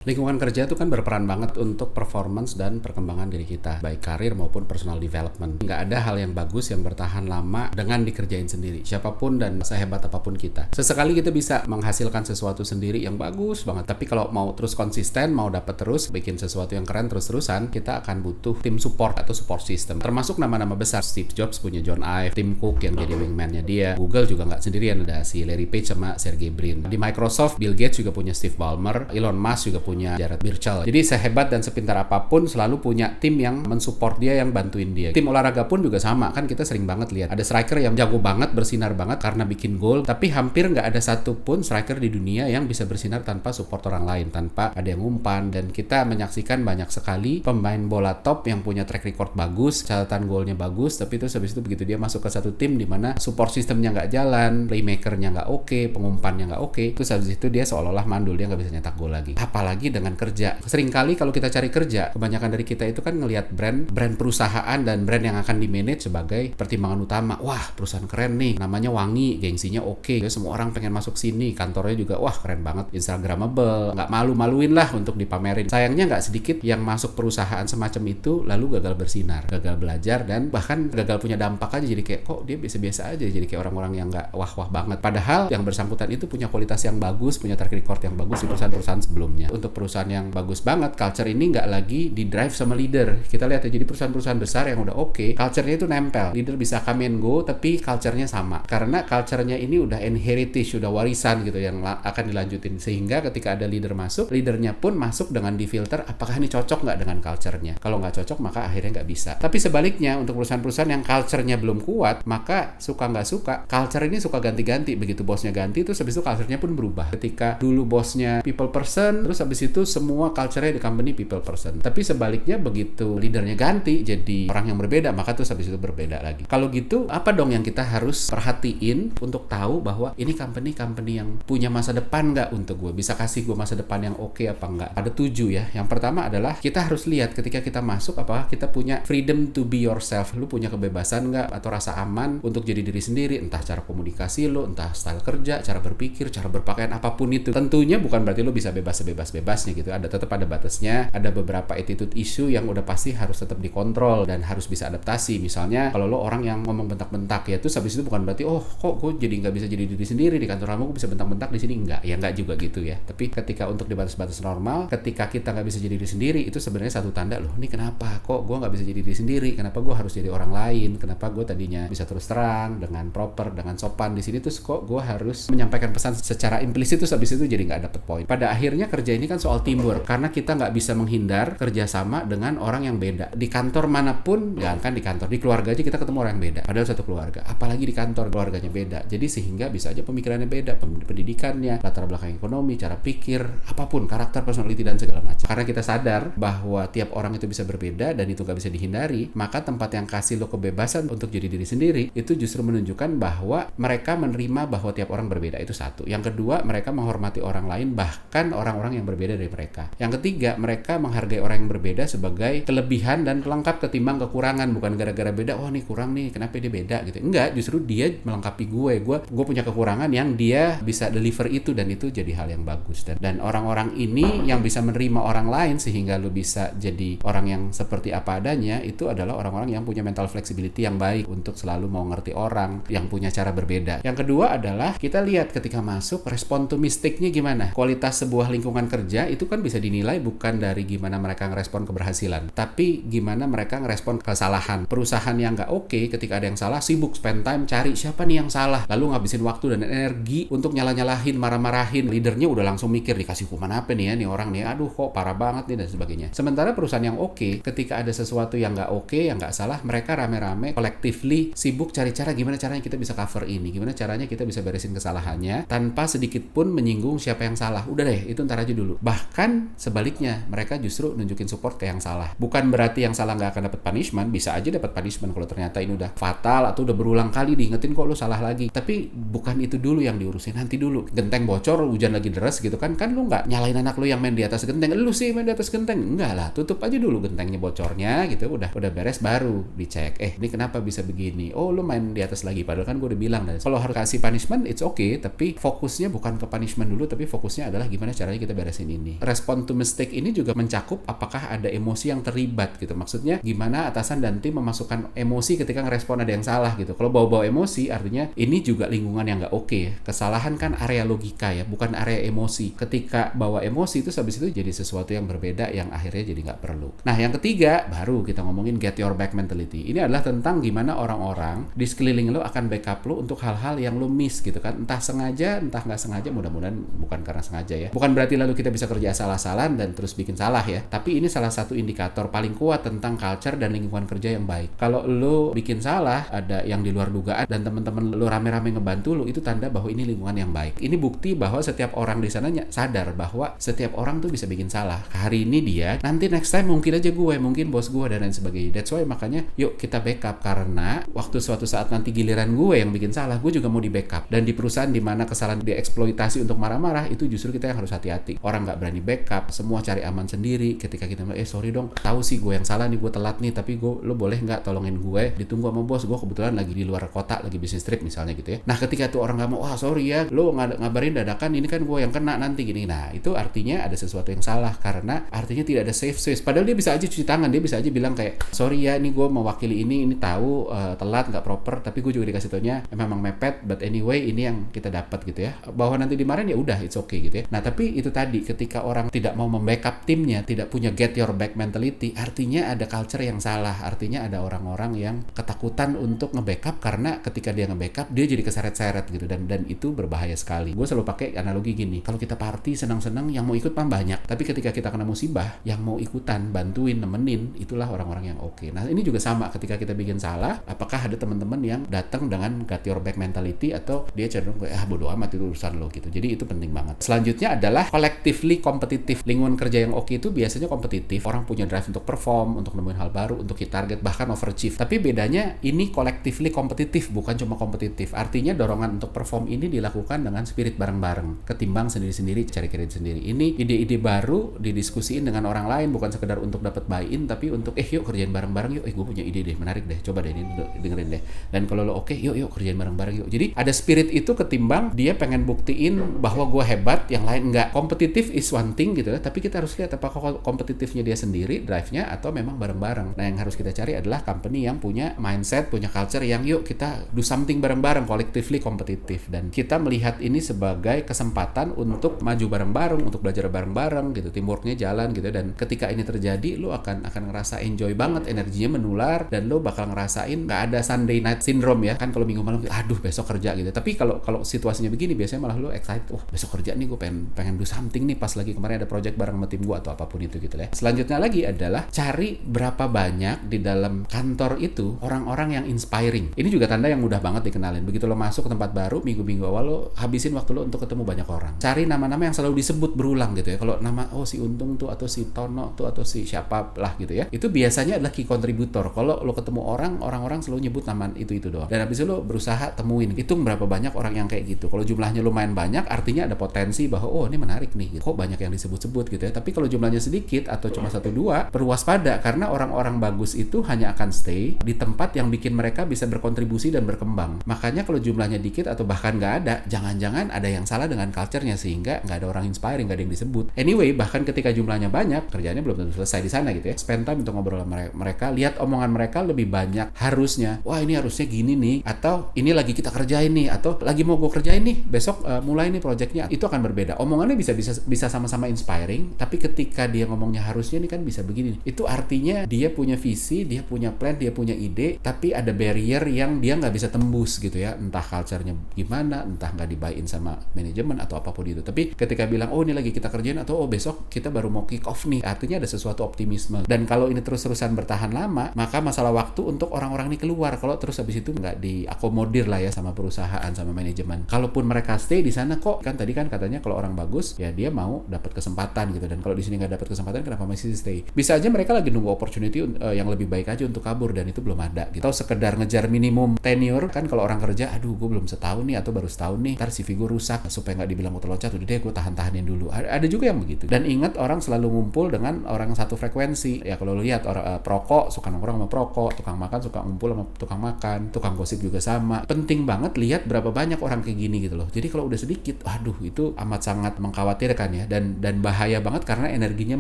Lingkungan kerja itu kan berperan banget untuk performance dan perkembangan diri kita, baik karir maupun personal development. Nggak ada hal yang bagus yang bertahan lama dengan dikerjain sendiri, siapapun dan sehebat apapun kita. Sesekali kita bisa menghasilkan sesuatu sendiri yang bagus banget, tapi kalau mau terus konsisten, mau dapat terus, bikin sesuatu yang keren terus-terusan, kita akan butuh tim support atau support system. Termasuk nama-nama besar, Steve Jobs punya John Ive, Tim Cook yang jadi wingman-nya dia, Google juga nggak sendirian, ada si Larry Page sama Sergey Brin. Di Microsoft, Bill Gates juga punya Steve Ballmer, Elon Musk juga punya Jared Birchall. Jadi sehebat dan sepintar apapun selalu punya tim yang mensupport dia, yang bantuin dia. Tim olahraga pun juga sama, kan kita sering banget lihat ada striker yang jago banget, bersinar banget karena bikin gol, tapi hampir nggak ada satupun striker di dunia yang bisa bersinar tanpa support orang lain, tanpa ada yang umpan. Dan kita menyaksikan banyak sekali pemain bola top yang punya track record bagus, catatan golnya bagus, tapi terus habis itu begitu dia masuk ke satu tim di mana support sistemnya nggak jalan, playmakernya nggak oke, pengumpannya nggak oke, terus habis itu dia seolah-olah mandul, dia nggak bisa nyetak gol lagi. Apalagi dengan kerja. Seringkali kalau kita cari kerja, kebanyakan dari kita itu kan ngelihat brand perusahaan dan brand yang akan di-manage sebagai pertimbangan utama. Wah, perusahaan keren nih, namanya wangi, gengsinya oke, semua orang pengen masuk sini, kantornya juga wah keren banget, instagramable, nggak malu-maluin lah untuk dipamerin. Sayangnya nggak sedikit yang masuk perusahaan semacam itu lalu gagal bersinar, gagal belajar, dan bahkan gagal punya dampak aja, jadi kayak kok dia biasa-biasa aja, jadi kayak orang-orang yang nggak wah-wah banget. Padahal yang bersangkutan itu punya kualitas yang bagus, punya track record yang bagus di perusahaan-perusahaan sebelumnya. Untuk perusahaan yang bagus banget, culture ini nggak lagi di drive sama leader. Kita lihat ya, jadi perusahaan-perusahaan besar yang udah oke, culture-nya itu nempel. Leader bisa come and go, tapi culture-nya sama. Karena culture-nya ini udah inherited, udah warisan gitu yang akan dilanjutin. Sehingga ketika ada leader masuk, leadernya pun masuk dengan difilter, apakah ini cocok nggak dengan culture-nya. Kalau nggak cocok, maka akhirnya nggak bisa. Tapi sebaliknya, untuk perusahaan-perusahaan yang culture-nya belum kuat, maka suka nggak suka, culture ini suka ganti-ganti. Begitu bosnya ganti, terus habis itu culture-nya pun berubah. Ketika dulu bosnya people person, terus habis itu semua culture-nya di company people person. Tapi sebaliknya begitu leadernya ganti jadi orang yang berbeda, maka terus habis itu berbeda lagi. Kalau gitu, apa dong yang kita harus perhatiin untuk tahu bahwa ini company yang punya masa depan nggak untuk gue? Bisa kasih gue masa depan yang oke apa nggak? Ada 7 ya. Yang pertama adalah kita harus lihat ketika kita masuk, apakah kita punya freedom to be yourself. Lu punya kebebasan nggak atau rasa aman untuk jadi diri sendiri, entah cara komunikasi lu, entah style kerja, cara berpikir, cara berpakaian, apapun itu. Tentunya bukan berarti lu bisa bebas-bebasnya gitu. Tetap ada batasnya, ada beberapa attitude issue yang udah pasti harus tetap dikontrol dan harus bisa adaptasi. Misalnya kalau lo orang yang ngomong bentak-bentak ya, terus habis itu bukan berarti oh kok gue jadi nggak bisa jadi diri sendiri di kantor kamu, gue bisa bentak-bentak di sini, nggak juga gitu ya. Tapi ketika untuk di batas-batas normal, ketika kita nggak bisa jadi diri sendiri, itu sebenarnya satu tanda loh, ini kenapa kok gue nggak bisa jadi diri sendiri, kenapa gue harus jadi orang lain, kenapa gue tadinya bisa terus terang dengan proper, dengan sopan, di sini terus kok gue harus menyampaikan pesan secara implisit, terus habis itu jadi nggak dapet poin. Pada akhirnya kerja ini kan soal teamwork, karena kita nggak bisa menghindar kerjasama dengan orang yang beda. Di kantor manapun, jangan di kantor, di keluarga aja kita ketemu orang yang beda, padahal satu keluarga. Apalagi di kantor, keluarganya beda. Jadi sehingga bisa aja pemikirannya beda, pendidikannya, latar belakang ekonomi, cara pikir, apapun, karakter, personality, dan segala macam. Karena kita sadar bahwa tiap orang itu bisa berbeda dan itu nggak bisa dihindari, maka tempat yang kasih lo kebebasan untuk jadi diri sendiri, itu justru menunjukkan bahwa mereka menerima bahwa tiap orang berbeda. Itu satu. Yang kedua, mereka menghormati orang lain, bahkan orang-orang yang berbeda dari mereka. Yang ketiga, mereka menghargai orang yang berbeda sebagai kelebihan dan pelengkap ketimbang kekurangan, bukan gara-gara beda, wah nih kurang nih, kenapa dia beda gitu. Enggak, justru dia melengkapi gue punya kekurangan yang dia bisa deliver itu, dan itu jadi hal yang bagus. Dan orang-orang ini yang bisa menerima orang lain sehingga lu bisa jadi orang yang seperti apa adanya, itu adalah orang-orang yang punya mental flexibility yang baik untuk selalu mau ngerti orang, yang punya cara berbeda. Yang kedua adalah kita lihat ketika masuk, respon to mistake-nya gimana. Kualitas sebuah lingkungan kerja itu kan bisa dinilai bukan dari gimana mereka ngerespon keberhasilan, tapi gimana mereka ngerespon kesalahan. Perusahaan yang nggak oke, ketika ada yang salah, sibuk spend time cari siapa nih yang salah, lalu ngabisin waktu dan energi untuk nyalah-nyalahin, marah-marahin. Leadernya udah langsung mikir, dikasih hukuman apa nih ya nih orang nih, aduh kok parah banget nih, dan sebagainya. Sementara perusahaan yang oke, ketika ada sesuatu yang nggak oke, yang nggak salah, mereka rame-rame collectively sibuk cari cara gimana caranya kita bisa cover ini, gimana caranya kita bisa beresin kesalahannya tanpa sedikit pun menyinggung siapa yang salah. Udah deh, itu ntar aja dulu. Bahkan sebaliknya, mereka justru nunjukin support ke yang salah. Bukan berarti yang salah nggak akan dapat punishment, bisa aja dapat punishment kalau ternyata ini udah fatal atau udah berulang kali diingetin kok lu salah lagi. Tapi bukan itu dulu yang diurusin, nanti dulu. Genteng bocor, hujan lagi deras gitu kan lu nggak nyalain anak lu yang main di atas genteng, lu sih main di atas genteng. Enggak lah, tutup aja dulu gentengnya bocornya gitu, udah beres baru dicek. Ini kenapa bisa begini? Oh, lu main di atas lagi, padahal kan gue udah bilang. Dan kalau harus kasih punishment, it's okay, tapi fokusnya bukan ke punishment dulu, tapi fokusnya adalah gimana caranya kita beresin ini. Respond to mistake ini juga mencakup apakah ada emosi yang terlibat gitu. Maksudnya gimana atasan dan tim memasukkan emosi ketika ngerespon ada yang salah gitu. Kalau bawa-bawa emosi artinya ini juga lingkungan yang nggak oke ya. Kesalahan kan area logika ya, bukan area emosi. Ketika bawa emosi itu habis itu jadi sesuatu yang berbeda yang akhirnya jadi nggak perlu. Nah yang ketiga baru kita ngomongin get your back mentality. Ini adalah tentang gimana orang-orang di sekeliling lo akan backup lo untuk hal-hal yang lo miss gitu kan. Entah sengaja, entah nggak sengaja, mudah-mudahan bukan karena sengaja ya. Bukan berarti lalu kita bisa kerja salah-salahan dan terus bikin salah ya. Tapi ini salah satu indikator paling kuat tentang culture dan lingkungan kerja yang baik. Kalau lo bikin salah, ada yang di luar dugaan dan teman-teman lo rame-rame ngebantu lo, itu tanda bahwa ini lingkungan yang baik. Ini bukti bahwa setiap orang di sana sadar bahwa setiap orang tuh bisa bikin salah. Hari ini dia, nanti next time mungkin aja gue, mungkin bos gue dan lain sebagainya. That's why makanya yuk kita backup, karena waktu suatu saat nanti giliran gue yang bikin salah, gue juga mau di backup. Dan di perusahaan di mana kesalahan dieksploitasi untuk marah-marah, itu justru kita yang harus hati-hati. Orang nggak berani backup, semua cari aman sendiri. Ketika kita bilang, sorry dong, tahu sih gue yang salah nih, gue telat nih, tapi lo boleh nggak tolongin gue, ditunggu sama bos, gue kebetulan lagi di luar kota, lagi bisnis trip misalnya gitu ya. Nah ketika tuh orang nggak mau, sorry ya, lo ngabarin dadakan, ini kan gue yang kena nanti gini. Nah itu artinya ada sesuatu yang salah, karena artinya tidak ada safe space. Padahal dia bisa aja cuci tangan, dia bisa aja bilang kayak, sorry ya, ini gue mewakili ini tahu telat nggak proper, tapi gue juga dikasih taunya memang mepet, but anyway ini yang kita dapat gitu ya. Bahwa nanti dimarahin ya udah, it's okay gitu ya. Nah tapi itu tadi, ketika orang tidak mau membackup timnya, tidak punya get your back mentality, artinya ada culture yang salah, artinya ada orang-orang yang ketakutan untuk nge-backup, karena ketika dia nge-backup dia jadi keseret-seret gitu, dan itu berbahaya sekali. Gue selalu pakai analogi gini, kalau kita party senang-senang, yang mau ikut banyak, tapi ketika kita kena musibah, yang mau ikutan, bantuin, nemenin, itulah orang-orang yang oke. Nah ini juga sama, ketika kita bikin salah, apakah ada teman-teman yang datang dengan get your back mentality, atau dia cenderung kayak bodo amat itu urusan lo gitu. Jadi itu penting banget. Selanjutnya adalah collectively kompetitif. Lingkungan kerja yang oke itu biasanya kompetitif. Orang punya drive untuk perform, untuk nemuin hal baru, untuk hit target, bahkan overachieve. Tapi bedanya ini collectively kompetitif, bukan cuma kompetitif. Artinya dorongan untuk perform ini dilakukan dengan spirit bareng-bareng, ketimbang sendiri-sendiri cari kredit sendiri. Ini ide-ide baru didiskusiin dengan orang lain, bukan sekedar untuk dapat buy-in, tapi untuk yuk kerjain bareng-bareng yuk. Gue punya ide deh, menarik deh, coba deh ini dengerin deh. Dan kalau lo oke, yuk kerjain bareng-bareng yuk. Jadi ada spirit itu ketimbang dia pengen buktiin bahwa gue hebat, yang lain enggak. Kompetitif is one thing gitu ya, tapi kita harus lihat apakah kompetitifnya dia sendiri, drive-nya, atau memang bareng-bareng. Nah yang harus kita cari adalah company yang punya mindset, punya culture yang yuk kita do something bareng-bareng, collectively kompetitif. Dan kita melihat ini sebagai kesempatan untuk maju bareng-bareng, untuk belajar bareng-bareng gitu, teamworknya jalan gitu. Dan ketika ini terjadi, lo akan ngerasa enjoy banget, energinya menular, dan lo bakal ngerasain nggak ada Sunday night syndrome ya kan, kalau minggu malam aduh besok kerja gitu. Tapi kalau situasinya begini, biasanya malah lo excited, besok kerja nih, gue pengen do something nih, pas lagi kemarin ada project bareng sama tim gue atau apapun itu gitu ya. Selanjutnya lagi adalah cari berapa banyak di dalam kantor itu orang-orang yang inspiring. Ini juga tanda yang mudah banget dikenalin. Begitu lo masuk ke tempat baru, minggu-minggu awal lo habisin waktu lo untuk ketemu banyak orang. Cari nama-nama yang selalu disebut berulang gitu ya. Kalau nama si Untung tuh, atau si Tono tuh, atau si siapa lah gitu ya, itu biasanya adalah key contributor. Kalau lo ketemu orang-orang selalu nyebut nama itu doang. Dan habis itu lo berusaha temuin, hitung berapa banyak orang yang kayak gitu. Kalau jumlahnya lumayan banyak, artinya ada potensi bahwa ini menarik nih gitu. Kok banyak yang disebut-sebut gitu ya. Tapi kalau jumlahnya sedikit atau cuma 1-2, perlu waspada, karena orang-orang bagus itu hanya akan stay di tempat yang bikin mereka bisa berkontribusi dan berkembang. Makanya kalau jumlahnya dikit atau bahkan nggak ada, jangan-jangan ada yang salah dengan culture-nya, sehingga nggak ada orang inspiring, nggak ada yang disebut. Anyway, bahkan ketika jumlahnya banyak, kerjanya belum tentu selesai di sana gitu ya. Spend time untuk ngobrol sama mereka, lihat omongan mereka lebih banyak harusnya. Wah ini harusnya gini nih, atau ini lagi kita kerjain nih, atau lagi mau gue kerjain nih, besok mulai nih projectnya. Itu akan berbeda. Omongannya bisa sama-sama inspiring, tapi ketika dia ngomongnya harusnya nih kan bisa begini. Itu artinya dia punya visi, dia punya plan, dia punya ide, tapi ada barrier yang dia nggak bisa tembus gitu ya. Entah culture-nya gimana, entah nggak dibuy-in sama manajemen atau apapun itu. Tapi ketika bilang ini lagi kita kerjain, atau besok kita baru mau kick off nih, artinya ada sesuatu optimisme. Dan kalau ini terus-terusan bertahan lama, maka masalah waktu untuk orang-orang ini keluar. Kalau terus habis itu nggak diakomodir lah ya sama perusahaan, sama manajemen. Kalaupun mereka stay di sana, kok kan tadi kan katanya kalau orang bagus ya dia mau dapat kesempatan gitu. Dan kalau di sini nggak dapat kesempatan, kenapa masih stay? Bisa aja mereka lagi nunggu opportunity yang lebih baik aja untuk kabur, dan itu belum ada gitu. Atau sekedar ngejar minimum tenure kan. Kalau orang kerja, aduh gue belum setahun nih, atau baru setahun nih, ntar CV gue rusak, supaya nggak dibilang gue loncat, udah deh gue tahan-tahanin dulu. Ada juga yang begitu. Dan ingat, orang selalu ngumpul dengan orang satu frekuensi ya. Kalau lo lihat orang perokok suka nongkrong sama perokok, tukang makan suka ngumpul sama tukang makan, tukang gosip juga sama. Penting banget lihat berapa banyak orang kayak gini gitu loh. Jadi kalau udah sedikit, aduh itu amat sangat mengkhawatirkan ya. ya, dan bahaya banget karena energinya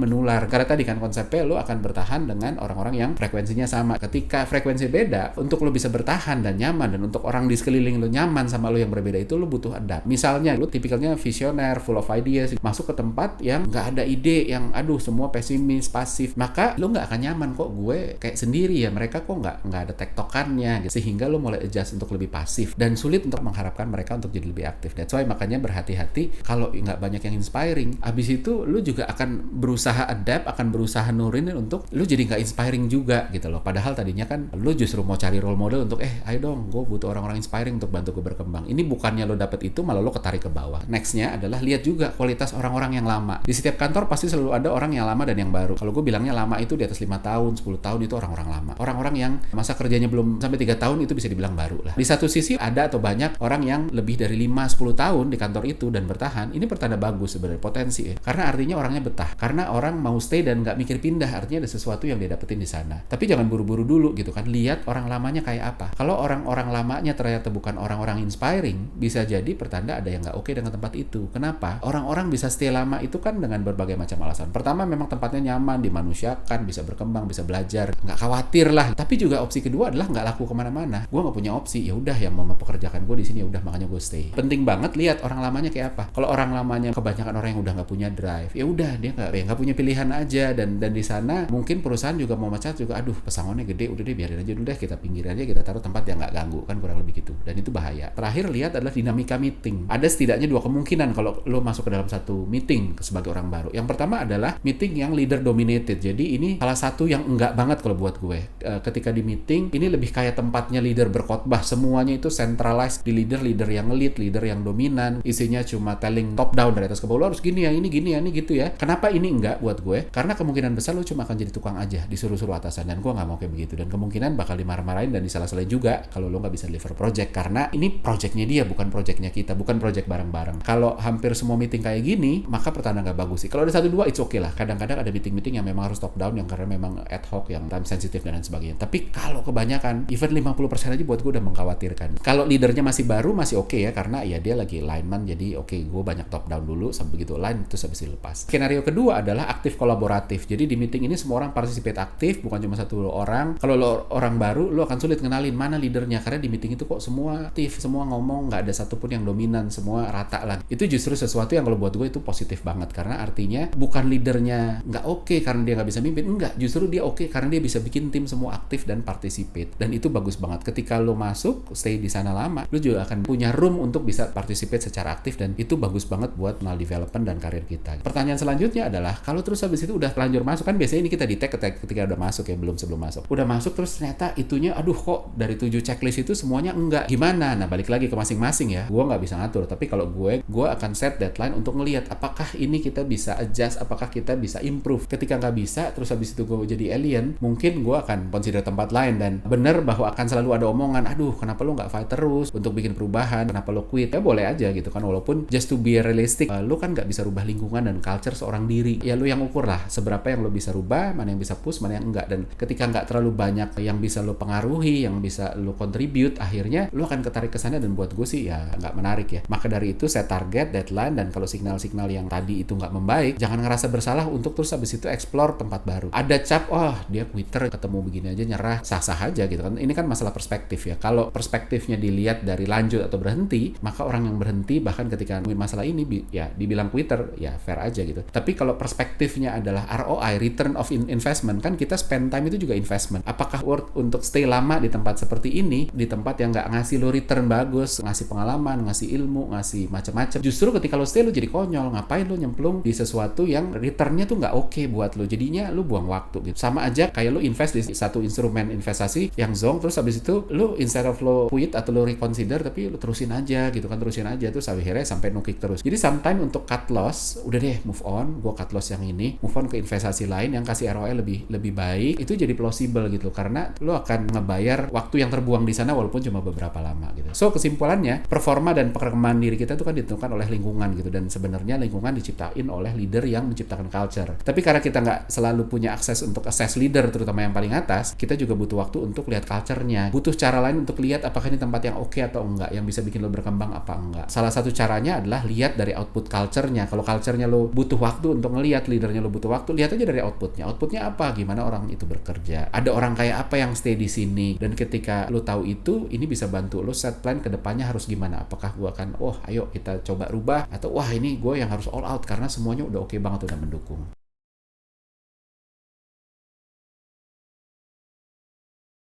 menular. Karena tadi kan konsepnya lo akan bertahan dengan orang-orang yang frekuensinya sama. Ketika frekuensi beda, untuk lo bisa bertahan dan nyaman, dan untuk orang di sekeliling lo nyaman sama lo yang berbeda, itu lo butuh adapt. Misalnya lo tipikalnya visioner, full of ideas, masuk ke tempat yang nggak ada ide, yang aduh semua pesimis, pasif, maka lo nggak akan nyaman. Kok gue kayak sendiri ya, mereka kok nggak ada tektokannya gitu. Sehingga lo mulai adjust untuk lebih pasif, dan sulit untuk mengharapkan mereka untuk jadi lebih aktif. That's why makanya berhati-hati kalau nggak banyak yang inspiring. Abis itu lo juga akan berusaha adapt, akan berusaha nurunin untuk lo jadi nggak inspiring juga gitu loh. Padahal tadinya kan lo justru mau cari role model untuk ayo dong, gue butuh orang-orang inspiring untuk bantu gue berkembang. Ini bukannya lo dapet itu, malah lo ketarik ke bawah. Nextnya adalah lihat juga kualitas orang-orang yang lama. Di setiap kantor pasti selalu ada orang yang lama dan yang baru. Kalau gue bilangnya lama itu di atas 5 tahun, 10 tahun itu orang-orang lama. Orang-orang yang masa kerjanya belum sampai 3 tahun itu bisa dibilang baru lah. Di satu sisi ada atau banyak orang yang lebih dari 5-10 tahun di kantor itu dan bertahan. Ini pertanda bagus sebenarnya, potensi ya. Karena artinya orangnya betah. Karena orang mau stay dan nggak mikir pindah. Artinya ada sesuatu yang dia dapetin di sana. Tapi jangan buru-buru dulu gitu kan. Lihat orang lamanya kayak apa. Kalau orang-orang lamanya ternyata bukan orang-orang inspiring, bisa jadi pertanda ada yang nggak oke dengan tempat itu. Kenapa? Orang-orang bisa stay lama itu kan dengan berbagai macam alasan. Pertama, memang tempatnya nyaman, dimanusiakan, bisa berkembang, bisa belajar, nggak khawatir lah. Tapi juga opsi kedua adalah nggak laku kemana-mana. Gue nggak punya opsi. Ya udah, yang mau mempekerjakan gue di sini, ya udah, makanya gue stay. Penting banget lihat orang lamanya kayak apa. Kalau orang lamanya kebanyakan orang yang udah nggak punya drive, ya udah dia nggak punya pilihan aja, dan di sana mungkin perusahaan juga mau mecat juga, aduh pesangonnya gede, udah deh biarin aja dulu deh, kita pinggirin aja, kita taruh tempat yang nggak ganggu, kan kurang lebih gitu. Dan itu bahaya. Terakhir lihat adalah dinamika meeting. Ada setidaknya 2 kemungkinan kalau lo masuk ke dalam satu meeting sebagai orang baru. Yang pertama adalah meeting yang leader dominated. Jadi ini salah satu yang enggak banget kalau buat gue. Ketika di meeting ini lebih kayak tempatnya leader berkhotbah, semuanya itu centralized di leader yang lead, leader yang dominan, isinya cuma telling top down dari atas ke bawah, lo harus gini ya, ini gini ya, ini gitu ya. Kenapa ini enggak buat gue? Karena kemungkinan besar lo cuma akan jadi tukang aja, disuruh-suruh atasan, dan gue nggak mau kayak begitu. Dan kemungkinan bakal dimarah-marahin dan disalah-salahin juga kalau lo nggak bisa deliver project, karena ini projectnya dia, bukan projectnya kita, bukan project bareng-bareng. Kalau hampir semua meeting kayak gini, maka pertanda nggak bagus sih. Kalau ada 1-2 it's okay lah. Kadang-kadang ada meeting-meeting yang memang harus top down, yang karena memang ad hoc, yang time sensitive dan lain sebagainya. Tapi kalau kebanyakan, even 50% aja buat gue udah mengkhawatirkan. Kalau leadernya masih baru, masih oke ya, karena ya dia lagi lineman, jadi oke, gue banyak top down dulu sampai begitu line, terus habis dilepas. Skenario kedua adalah aktif kolaboratif. Jadi di meeting ini semua orang participate aktif, bukan cuma satu orang. Kalau lo orang baru, lo akan sulit ngenalin mana leadernya, karena di meeting itu kok semua aktif, semua ngomong, nggak ada satupun yang dominan, semua rata lah. Itu justru sesuatu yang kalau buat gue itu positif banget, karena artinya bukan leadernya nggak oke karena dia nggak bisa mimpin, enggak, justru dia oke karena dia bisa bikin tim semua aktif dan participate. Dan itu bagus banget. Ketika lo masuk, stay di sana lama, lo juga akan punya room untuk bisa participate secara aktif, dan itu bagus banget buat personal development dan karir kita. Pertanyaan selanjutnya adalah, kalau terus habis itu udah terlanjur masuk, kan biasanya ini kita di tag ketika udah masuk ya, belum sebelum masuk. Udah masuk terus ternyata itunya, aduh kok dari 7 checklist itu semuanya enggak. Gimana? Nah, balik lagi ke masing-masing ya. Gue nggak bisa ngatur, tapi kalau gue akan set deadline untuk ngelihat apakah ini kita bisa adjust, apakah kita bisa improve. Ketika nggak bisa, terus habis itu gue jadi alien, mungkin gue akan consider tempat lain. Dan bener bahwa akan selalu ada omongan, aduh kenapa lo nggak fight terus untuk bikin perubahan, kenapa lo quit. Ya boleh aja gitu kan, walaupun just to be realistic, lo kan nggak bisa rubah lingkungan dan culture seorang diri. Ya lo yang ukur lah seberapa yang lo bisa rubah, mana yang bisa push, mana yang enggak. Dan ketika nggak terlalu banyak yang bisa lo pengaruhi, yang bisa lo contribute, akhirnya lo akan ketarik ke sana, dan buat gue sih ya nggak menarik ya. Maka dari itu set target, deadline, dan kalau signal-signal yang tadi itu nggak membaik, jangan ngerasa bersalah untuk terus habis itu explore tempat baru. Ada cap, oh dia quitter, ketemu begini aja nyerah, sah-sah aja gitu kan. Ini kan masalah perspektif ya. Kalau perspektifnya dilihat dari lanjut atau berhenti, maka orang yang berhenti bahkan ketika masalah ini ya dibilang quitter, ya fair aja gitu. Tapi kalau perspektifnya adalah ROI, return of investment, kan kita spend time itu juga investment. Apakah worth untuk stay lama di tempat seperti ini, di tempat yang nggak ngasih lo return bagus, ngasih pengalaman, ngasih ilmu, ngasih macam-macam. Justru ketika lo stay, lo jadi konyol. Ngapain lo nyemplung di sesuatu yang returnnya tuh nggak oke buat lo. Jadinya lo buang waktu gitu. Sama aja kayak lo invest di satu instrumen investasi yang zonk, terus habis itu lo instead of lo quit atau lo reconsider, tapi lo terusin aja gitu kan, terusin aja terus akhirnya sampai nukik terus. Jadi sometimes untuk cut loss, udah deh move on, gue cut loss yang ini, move on ke investasi lain yang kasih ROI lebih baik, itu jadi plausible gitu, karena lo akan ngebayar waktu yang terbuang di sana walaupun cuma beberapa lama gitu. So kesimpulannya, performa dan perkembangan diri kita itu kan ditentukan oleh lingkungan gitu, dan sebenarnya lingkungan diciptain oleh leader yang menciptakan culture. Tapi karena kita nggak selalu punya akses untuk assess leader, terutama yang paling atas, kita juga butuh waktu untuk lihat culture-nya. Butuh cara lain untuk lihat apakah ini tempat yang oke atau enggak, yang bisa bikin lo berkembang apa enggak. Salah satu caranya adalah lihat dari output culture-nya. Kalau culture-nya lo butuh waktu untuk ngelihat, leadernya lo butuh waktu, lihat aja dari outputnya. Outputnya apa? Gimana orang itu bekerja? Ada orang kayak apa yang stay di sini? Dan ketika lo tahu itu, ini bisa bantu lo set plan ke depannya harus gimana. Apakah gue akan, ayo kita coba rubah, atau wah ini gue yang harus all out karena semuanya udah oke banget, udah mendukung.